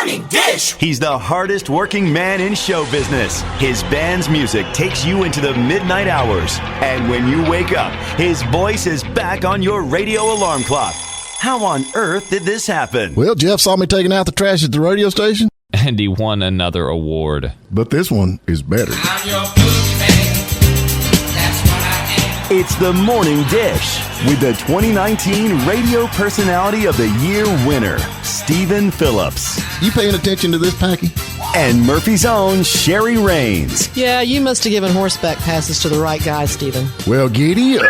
Morning Dish. He's the hardest working man in show business. His band's music takes you into the midnight hours. And when you wake up, his voice is back on your radio alarm clock. How on earth did this happen? Well, Jeff saw me taking out the trash at the radio station. And he won another award. But this one is better. I'm your boogeyman. That's what I am. It's the Morning Dish with the 2019 Radio Personality of the Year winner, Stephen Phillips. You paying attention to this, Packy? And Murphy's own Sherry Raines. Yeah, you must have given horseback passes to the right guy, Stephen. Well, giddy up.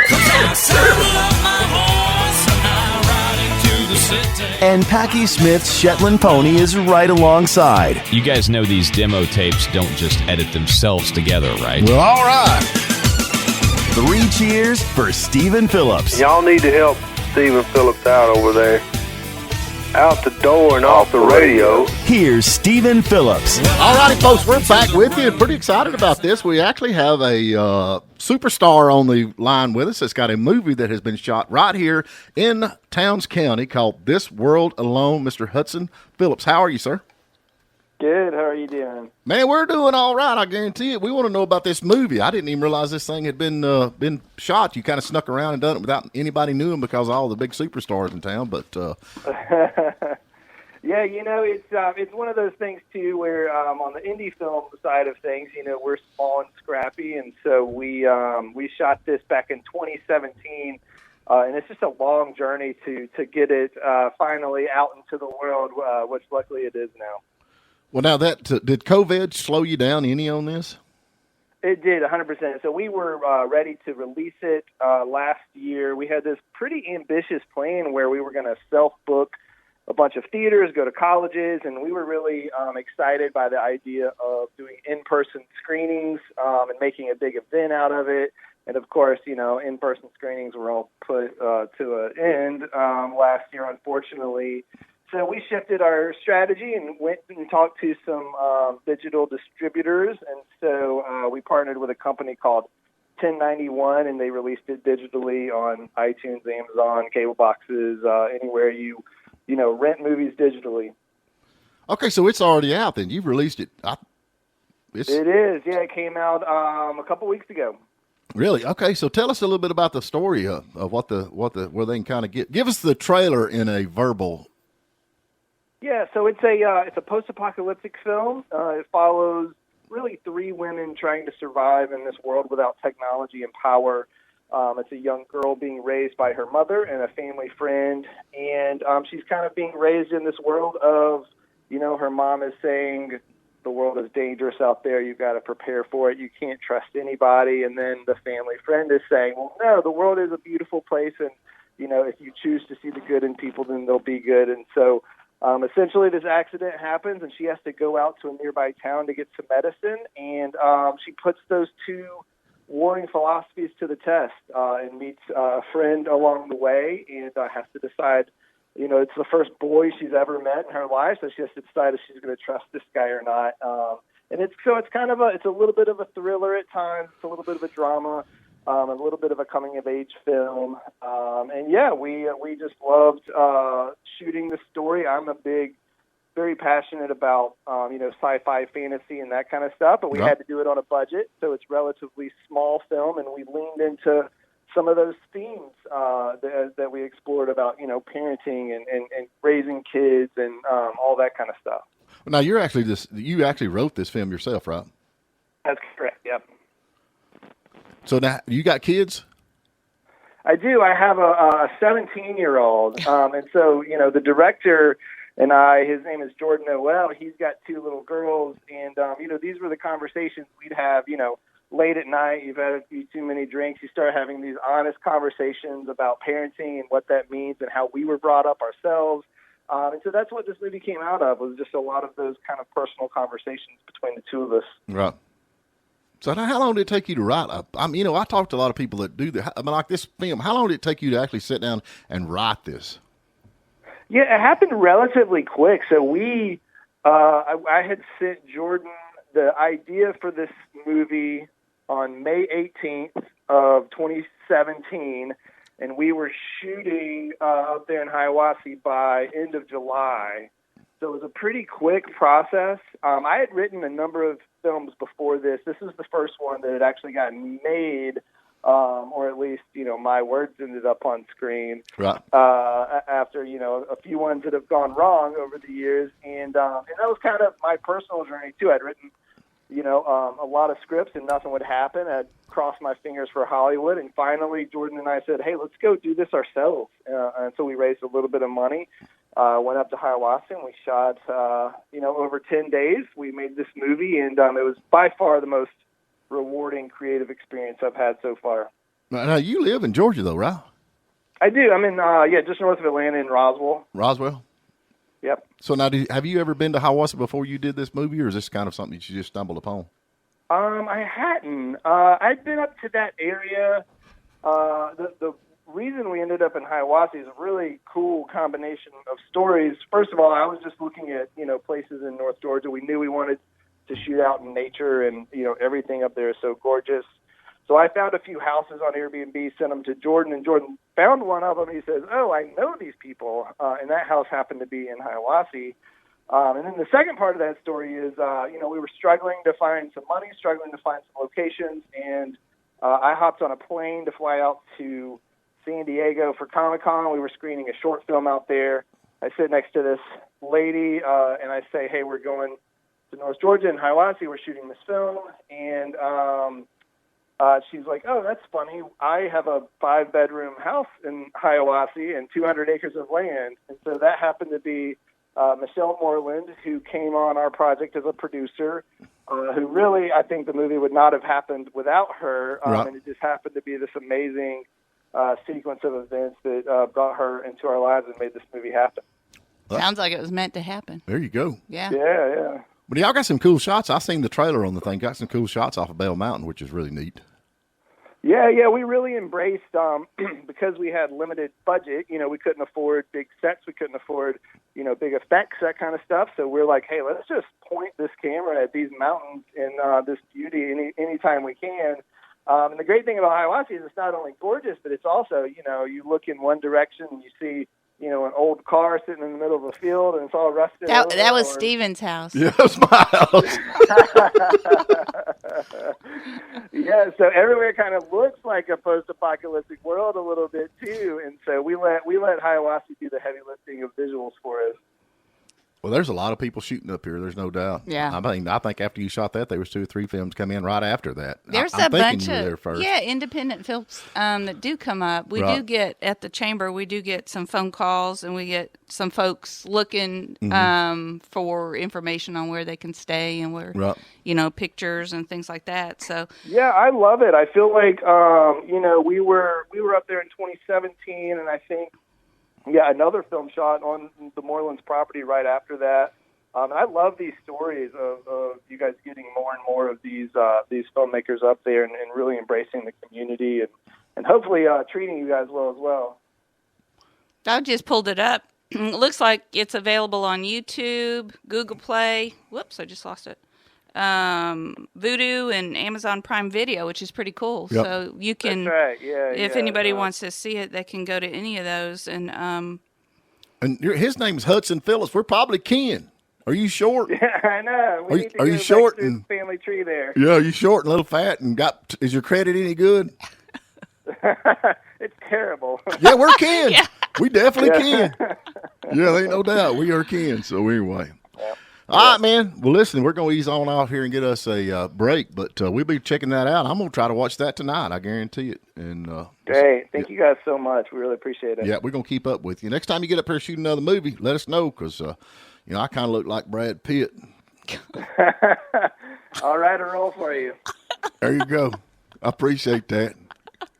And Packy Smith's Shetland pony is right alongside. You guys know these demo tapes don't just edit themselves together, right? Well, all right. 3 cheers for Stephen Phillips. Y'all need to help Stephen Phillips out over there. Out the door and off the radio. Here's Stephen Phillips. All righty, folks, we're back with you. Pretty excited about this. We actually have a superstar on the line with us. It's got a movie that has been shot right here in Towns County called This World Alone. Mr. Hudson Phillips, how are you, sir? Good. How are you doing? Man, we're doing all right, I guarantee it. We want to know about this movie. I didn't even realize this thing had been shot. You kind of snuck around and done it without anybody knowing because of all the big superstars in town. But yeah, it's one of those things too where on the indie film side of things, we're small and scrappy, and so we shot this back in 2017, and it's just a long journey to get it finally out into the world, which luckily it is now. Well, now did COVID slow you down any on this? It did, 100%. So we were ready to release it last year. We had this pretty ambitious plan where we were going to self-book a bunch of theaters, go to colleges, and we were really excited by the idea of doing in-person screenings and making a big event out of it. And, of course, in-person screenings were all put to an end last year, unfortunately. So we shifted our strategy and went and talked to some digital distributors. And so we partnered with a company called 1091, and they released it digitally on iTunes, Amazon, cable boxes, anywhere you rent movies digitally. Okay, so it's already out then. You've released it. It is. Yeah, it came out a couple weeks ago. Really? Okay, so tell us a little bit about the story of where they can kind of give us the trailer in a verbal. Yeah, so it's a post-apocalyptic film. It follows really 3 women trying to survive in this world without technology and power. It's a young girl being raised by her mother and a family friend, and she's kind of being raised in this world of, her mom is saying the world is dangerous out there. You've got to prepare for it. You can't trust anybody. And then the family friend is saying, well, no, the world is a beautiful place, and if you choose to see the good in people, then they'll be good. And so essentially, this accident happens, and she has to go out to a nearby town to get some medicine, and she puts those 2 warring philosophies to the test and meets a friend along the way and has to decide, it's the first boy she's ever met in her life, so she has to decide if she's going to trust this guy or not. And it's kind of it's a little bit of a thriller at times. It's a little bit of a drama. A little bit of a coming-of-age film. And, yeah, we just loved shooting the story. I'm very passionate about, sci-fi, fantasy, and that kind of stuff, but we had to do it on a budget, so it's relatively small film, and we leaned into some of those themes that we explored about, parenting and raising kids and all that kind of stuff. Now, you actually wrote this film yourself, right? That's correct, yep. So now, you got kids? I do. I have a 17-year-old. And so, the director and his name is Jordan Noel. He's got 2 little girls. And, these were the conversations we'd have, late at night. You've had a few too many drinks. You start having these honest conversations about parenting and what that means and how we were brought up ourselves. And so that's what this movie came out of, was just a lot of those kind of personal conversations between the 2 of us. Right. So how long did it take you to write? I talked to a lot of people that do that. Like this film, how long did it take you to actually sit down and write this? Yeah, it happened relatively quick. So I had sent Jordan the idea for this movie on May 18th of 2017, and we were shooting up there in Hiawassee by end of July. So it was a pretty quick process. I had written a number of films before this. This is the first one that had actually gotten made, or at least, my words ended up on screen. Right. After, a few ones that have gone wrong over the years. And that was kind of my personal journey, too. I'd written, a lot of scripts and nothing would happen. I'd crossed my fingers for Hollywood. And finally, Jordan and I said, hey, let's go do this ourselves. And so we raised a little bit of money. Went up to Hiawassee and we shot, over 10 days. We made this movie, and it was by far the most rewarding creative experience I've had so far. Now, you live in Georgia, though, right? I do. I'm in, just north of Atlanta in Roswell. Roswell? Yep. So now, have you ever been to Hiawassee before you did this movie, or is this kind of something that you just stumbled upon? I hadn't. I'd been up to that area. The reason we ended up in Hiawassee is a really cool combination of stories. First of all, I was just looking at, places in North Georgia. We knew we wanted to shoot out in nature, and, everything up there is so gorgeous. So I found a few houses on Airbnb, sent them to Jordan, and Jordan found one of them. He says, oh, I know these people, and that house happened to be in Hiawassee. And then the second part of that story is, we were struggling to find some money, struggling to find some locations, and I hopped on a plane to fly out to San Diego for Comic-Con. We were screening a short film out there. I sit next to this lady, and I say, hey, we're going to North Georgia in Hiawassee. We're shooting this film, and she's like, oh, that's funny. I have a 5-bedroom house in Hiawassee and 200 acres of land. And so that happened to be Michelle Moreland, who came on our project as a producer, who really, I think the movie would not have happened without her. Right. And it just happened to be this amazing sequence of events that brought her into our lives and made this movie happen. Sounds like it was meant to happen. There you go. Yeah. Yeah. But y'all got some cool shots. I seen the trailer on the thing. Got some cool shots off of Bell Mountain, which is really neat. Yeah, we really embraced, because we had limited budget, we couldn't afford big sets, we couldn't afford, big effects, that kind of stuff. So we're like, hey, let's just point this camera at these mountains and this beauty anytime we can. And the great thing about Hiawassee is it's not only gorgeous, but it's also, you look in one direction and you see, an old car sitting in the middle of a field and it's all rusted. That was Steven's house. Yeah, that's my house. Yeah, so everywhere kind of looks like a post-apocalyptic world a little bit too, and so we let Hiawassee do the heavy lifting of visuals for us. Well, there's a lot of people shooting up here. There's no doubt. Yeah. I think after you shot that, there was 2 or 3 films come in right after that. There's I'm a bunch you were there of first. independent films that do come up. We Right. do get at the chamber. We do get some phone calls, and we get some folks looking for information on where they can stay and where Right. pictures and things like that. So Yeah, I love it. I feel like we were up there in 2017, and I think another film shot on the Moreland's property right after that. I love these stories of you guys getting more and more of these filmmakers up there and really embracing the community and hopefully treating you guys well as well. I just pulled it up. It looks like it's available on YouTube, Google Play. Whoops, I just lost it. Vudu and Amazon Prime Video, which is pretty cool. Yep. So you can, That's right. Yeah. if anybody wants to see it, they can go to any of those. And his name's Hudson Phillips. We're probably kin. Are you short? Yeah, I know. We need to are go you back short to the and family tree there? Yeah, you short and a little fat and is your credit any good? It's terrible. Yeah, we're kin. Yeah. We definitely kin. Yeah, ain't no doubt. We are kin. So anyway. All right, man. Well, listen, we're going to ease on out here and get us a break, but we'll be checking that out. I'm going to try to watch that tonight. I guarantee it. And Great. Thank you guys so much. We really appreciate it. Yeah, we're going to keep up with you. Next time you get up here shooting another movie, let us know because, I kind of look like Brad Pitt. I'll write a role for you. There you go. I appreciate that.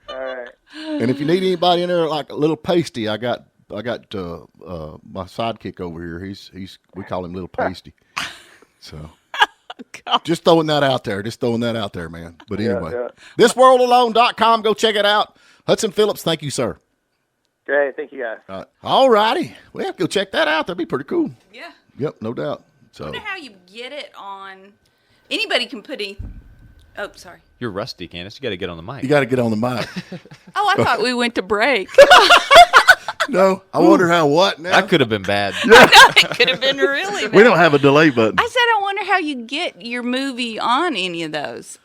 All right. And if you need anybody in there like a little pasty, I got my sidekick over here. We call him Little Pasty. So just throwing that out there. Man. But anyway, thisworldalone.com. Go check it out. Hudson Phillips, thank you, sir. Great. Thank you, guys. All righty. Well, go check that out. That'd be pretty cool. yeah, Yep, no doubt. So I wonder how you get it on. Anybody can put Oh, sorry. You're rusty, Candace. You got to get on the mic. you got to get on the mic. Oh, I thought we went to break. No, I wonder how what now. That could have been bad. It could have been really bad. We don't have a delay button. I said, I wonder how you get your movie on any of those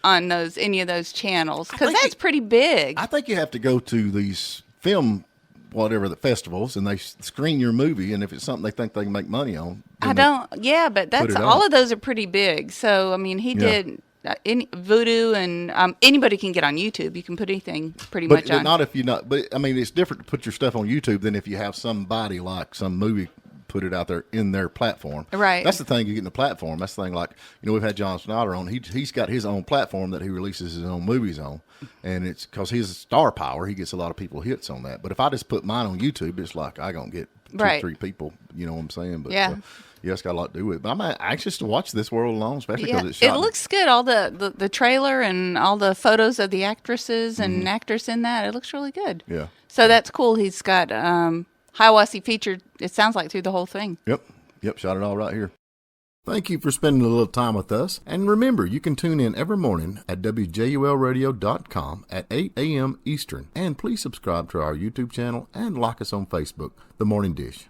channels, because that's pretty big. I think you have to go to these film, whatever the festivals, and they screen your movie, and if it's something they think they can make money on. But that's all of those are pretty big. So, I mean, he did Voodoo, and anybody can get on YouTube. You can put anything much on. But not if you're not. But I mean, it's different to put your stuff on YouTube than if you have somebody like some movie put it out there in their platform. Right. That's the thing. You get in the platform. That's the thing. Like, we've had John Snyder on. He's got his own platform that he releases his own movies on, and it's because he's star power. He gets a lot of people hits on that. But if I just put mine on YouTube, it's like I gonna get two or three people. You know what I'm saying? But yeah, it's got a lot to do with it. But I'm anxious to watch This World Alone, especially because it's shot. It looks good. All the trailer and all the photos of the actresses and actors in that. It looks really good. Yeah. So that's cool. He's got Hiawassee featured, it sounds like, through the whole thing. Yep, shot it all right here. Thank you for spending a little time with us. And remember, you can tune in every morning at WJULradio.com at 8 a.m. Eastern. And please subscribe to our YouTube channel and like us on Facebook, The Morning Dish.